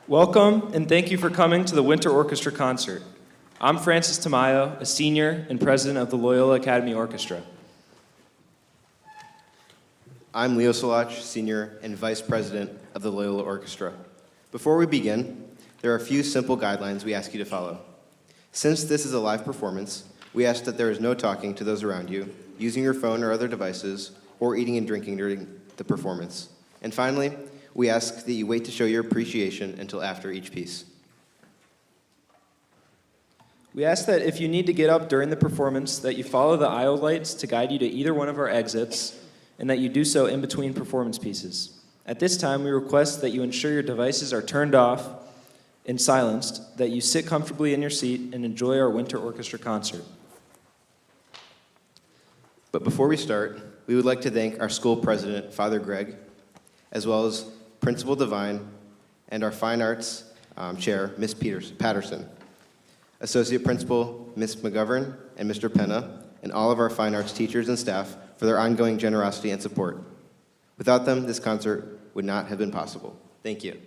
Welcome, and thank you for coming to the Winter Orchestra Concert. I'm Francis Tamayo, a senior and president of the Loyola Academy Orchestra. I'm Leo Solach, senior and vice president of the Loyola Orchestra. Before we begin, there are a few simple guidelines we ask you to follow. Since this is a live performance, we ask that there is no talking to those around you, using your phone or other devices, or eating and drinking during the performance. And finally, we ask that you wait to show your appreciation until after each piece. We ask that if you need to get up during the performance, that you follow the aisle lights to guide you to either one of our exits, and that you do so in between performance pieces. At this time, we request that you ensure your devices are turned off and silenced, that you sit comfortably in your seat and enjoy our Winter Orchestra Concert. But before we start, we would like to thank our school president, Father Greg, as well as Principal Devine and our Fine Arts Chair, Ms. Patterson, Associate Principal, Ms. McGovern, and Mr. Penna, and all of our fine arts teachers and staff for their ongoing generosity and support. Without them, this concert would not have been possible. Thank you.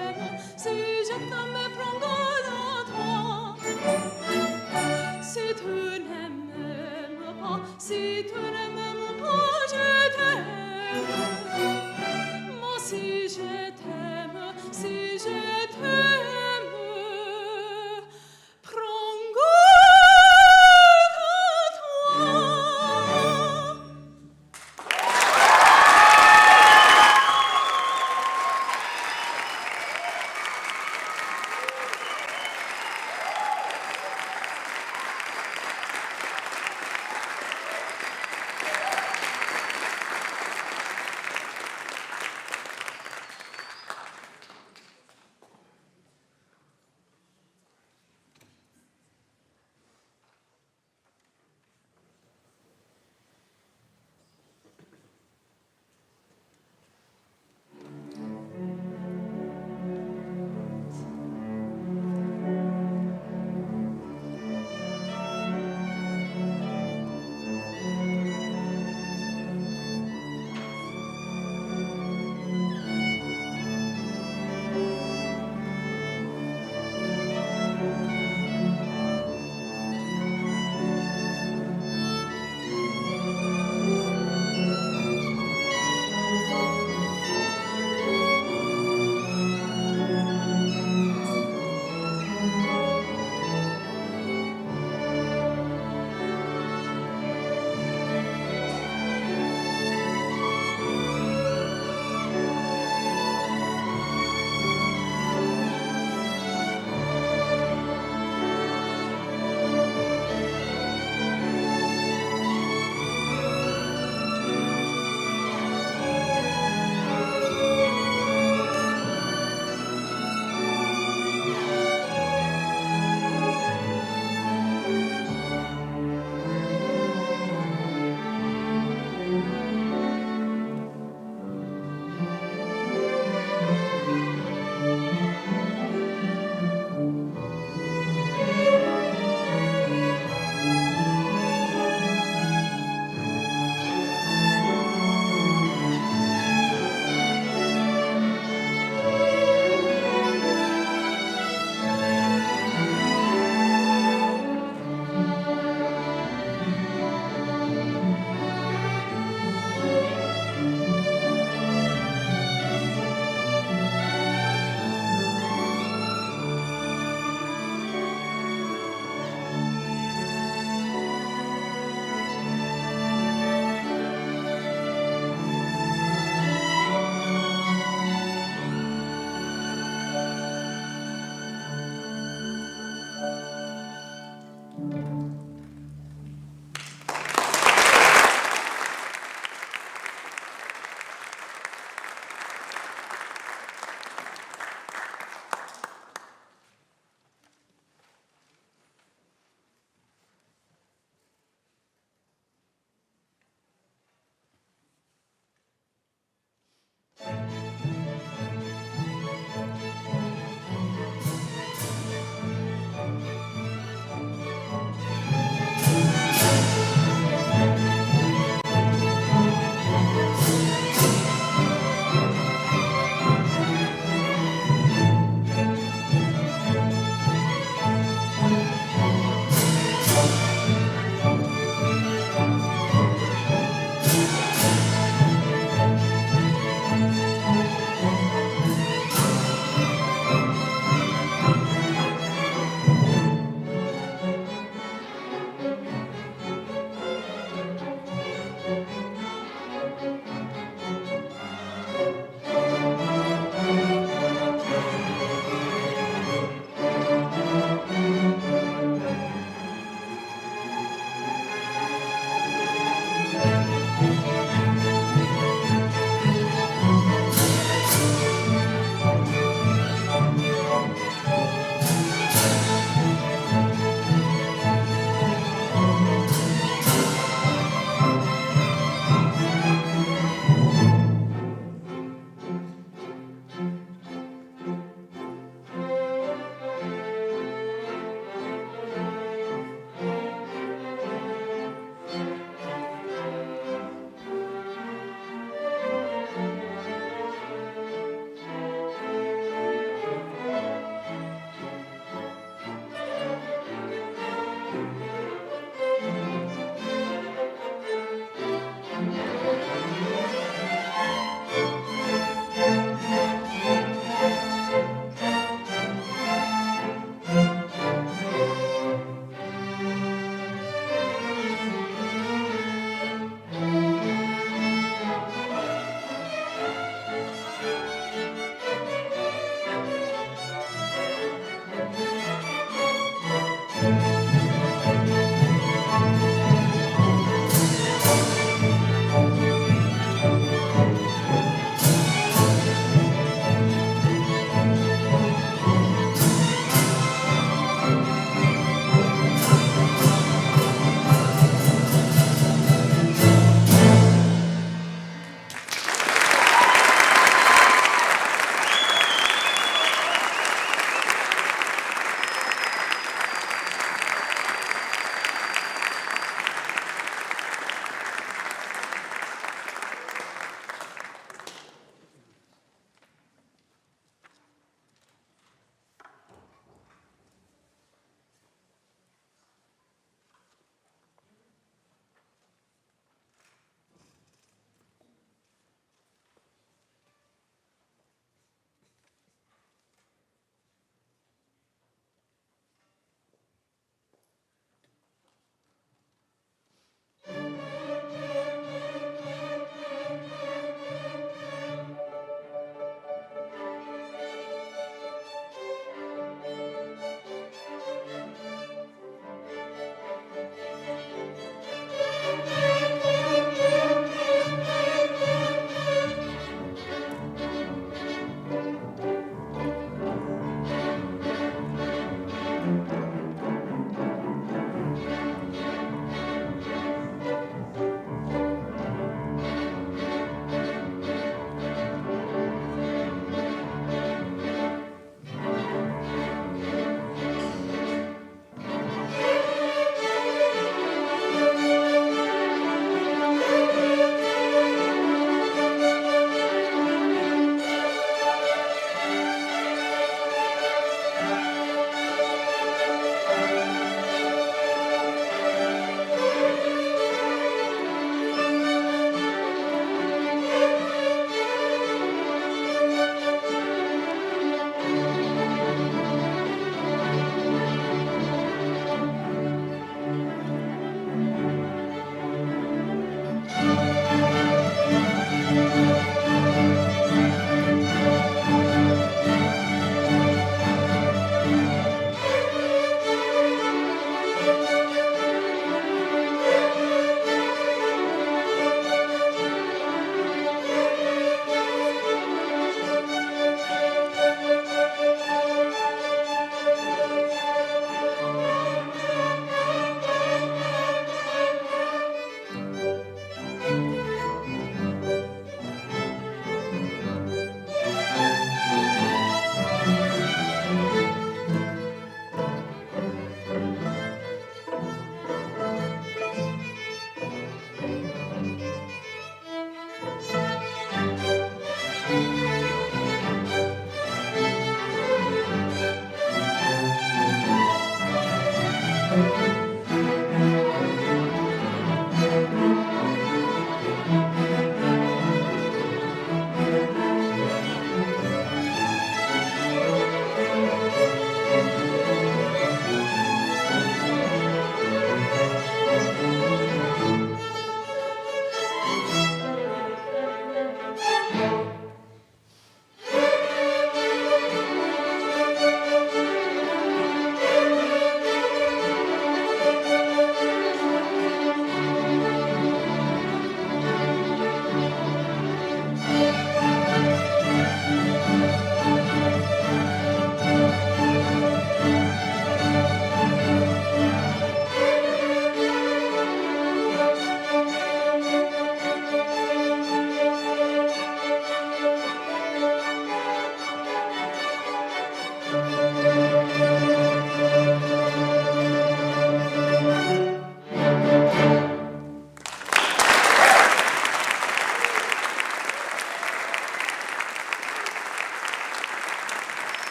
t'aime, si je t'aime, prends garde à toi. Si tu n'aimes pas, si tu n'aimes pas, je t'aime. Moi si je t'aime, si je t'aime, prends garde à toi.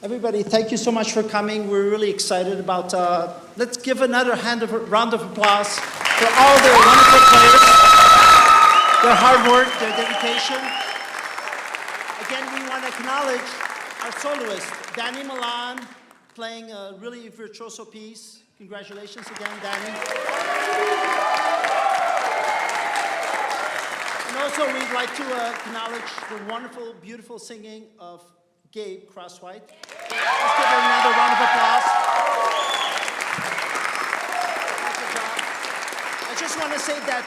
Everybody, thank you so much for coming. We're really excited about, let's give another round of applause for all the wonderful players, their hard work, their dedication. Again, we want to acknowledge our soloist, Danny Milan, playing a really virtuoso piece. Congratulations again, Danny. And also, we'd like to acknowledge the wonderful, beautiful singing of Gabe Crosswhite. Let's give her another round of applause. I just want to say that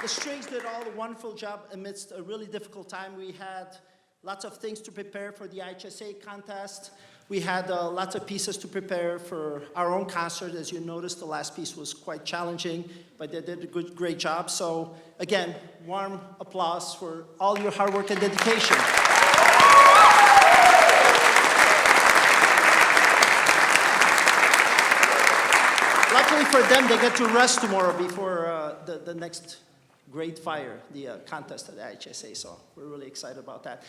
the strings did all the wonderful job amidst a really difficult time. We had lots of things to prepare for the IHSA contest. We had lots of pieces to prepare for our own concert. As you noticed, the last piece was quite challenging, but they did a great job. So again, warm applause for all your hard work and dedication. Luckily for them, they get to rest tomorrow before the next great fire, the contest at the IHSA. So we're really excited about that.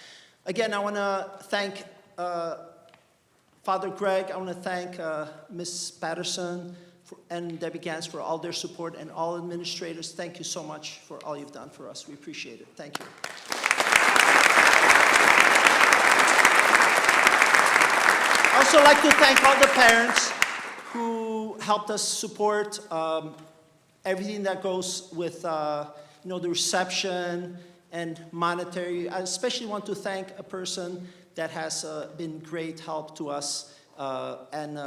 Again, I want to thank Father Greg. I want to thank Ms. Patterson and Debbie Gans for all their support, and all administrators. Thank you so much for all you've done for us. We appreciate it. Thank you. I also like to thank all the parents who helped us support everything that goes with the reception and monetary. I especially want to thank a person that has been great help to us and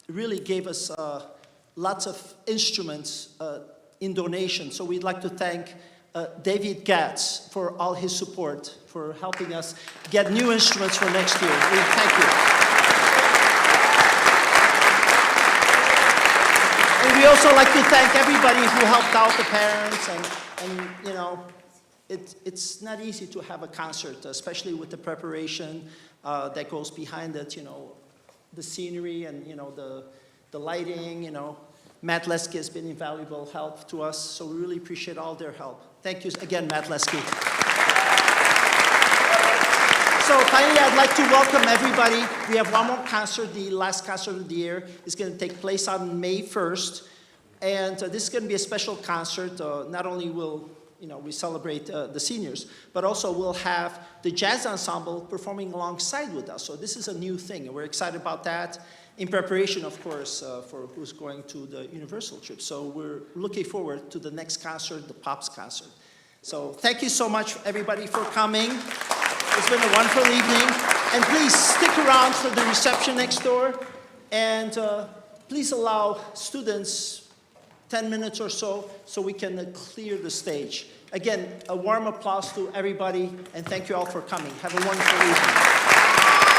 really gave us lots of instruments in donation. So we'd like to thank David Gatz for all his support, for helping us get new instruments for next year. We thank you. And we also like to thank everybody who helped out the parents, and you know, it's not easy to have a concert, especially with the preparation that goes behind it, you know, the scenery and, you know, the lighting, you know. Matt Lesky has been invaluable help to us, so we really appreciate all their help. Thank you again, Matt Lesky. So finally, I'd like to welcome everybody. We have one more concert, the last concert of the year. It's going to take place on May 1st. And this is going to be a special concert. Not only will we celebrate the seniors, but also we'll have the jazz ensemble performing alongside with us. So this is a new thing, and we're excited about that, in preparation, of course, for who's going to the Universal trip. So we're looking forward to the next concert, the Pops concert. So thank you so much, everybody, for coming. It's been a wonderful evening. And please stick around for the reception next door. And please allow students 10 minutes or so we can clear the stage. Again, a warm applause to everybody, and thank you all for coming. Have a wonderful evening.